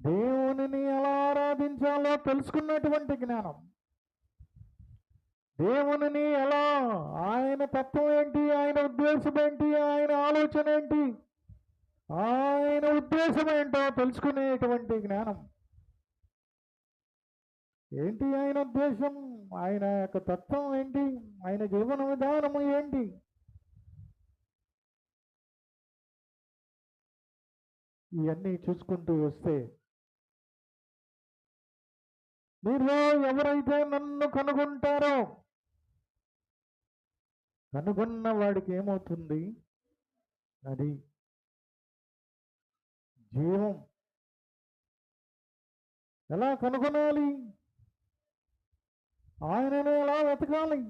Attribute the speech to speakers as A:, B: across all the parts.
A: దేవునిని ఎలా ఆరాధించాలో తెలుసుకున్నటువంటి జ్ఞానం, దేవునిని ఎలా, ఆయన తత్వం ఏంటి, ఆయన ఉద్దేశం ఏంటి, ఆయన ఆలోచన ఏంటి, ఆయన ఉద్దేశం ఏంటో తెలుసుకునేటువంటి జ్ఞానం. ఏంటి ఆయన ఉద్దేశం, ఆయన యొక్క తత్వం ఏంటి, ఆయన జీవన విధానము ఏంటి, ఇవన్నీ చూసుకుంటూ వస్తే మీరు ఎవరైతే నన్ను కనుగొంటారో, కనుగొన్న వాడికి ఏమవుతుంది, అది జీవం. ఎలా కనుగొనాలి, ఆయనను ఎలా వెతకాలి,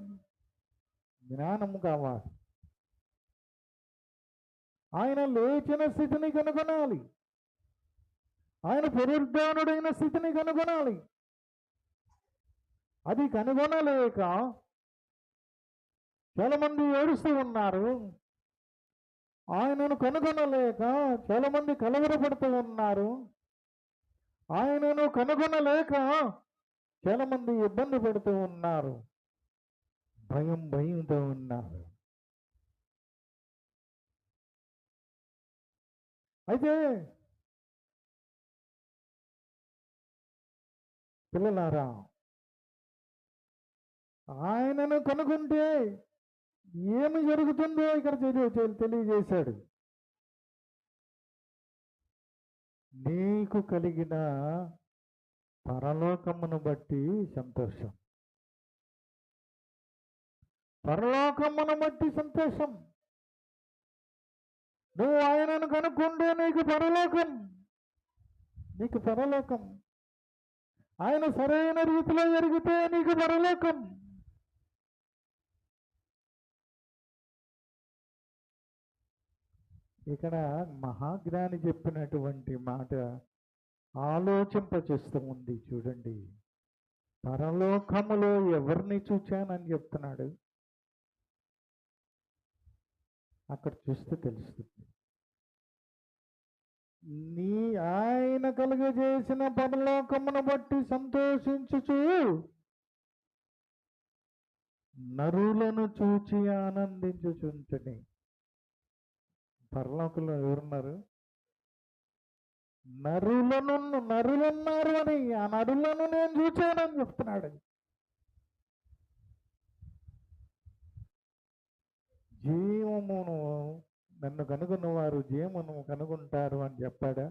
A: జ్ఞానము కావాలి. ఆయన లేచిన స్థితిని కనుగొనాలి, ఆయన పునరుద్ధానుడైన స్థితిని కనుగొనాలి. అది కనుగొనలేక చాలామంది ఏడుస్తూ ఉన్నారు. ఆయనను కనుగొనలేక చాలామంది కలవరపడుతూ ఉన్నారు. ఆయనను కనుగొనలేక చాలామంది ఇబ్బంది పడుతూ ఉన్నారు, భయంతో ఉన్నారు. అయితే పిల్లలారా, ఆయనను కనుగొంటే ఏమి జరుగుతుందో ఇక్కడ తెలియజేశాడు. నీకు కలిగిన పరలోకమును బట్టి సంతోషం, పరలోకమును బట్టి సంతోషం. నువ్వు ఆయనను కనుక్కుంటే నీకు పరలోకం, నీకు పరలోకం. ఆయన సరైన రీతిలో జరిగితే నీకు పరలోకం. ఇక్కడ మహాజ్ఞాని చెప్పినటువంటి మాట ఆలోచింపచేస్తూ ఉంది. చూడండి, పరలోకములో ఎవరిని చూచానని చెప్తున్నాడు. అక్కడ చూస్తే తెలుస్తుంది. నీ ఆయన కలుగజేసిన పరలోకమును బట్టి సంతోషించుచు నరులను చూచి ఆనందించుచుంటని. పరలోకంలో ఎవరున్నారు? నరులున్నారు అని. ఆ నరులను నేను చూచానని చెప్తున్నాడు. జీవమును నన్ను కనుగొన్న వారు జీవమును కనుగొంటారు అని చెప్పాడా?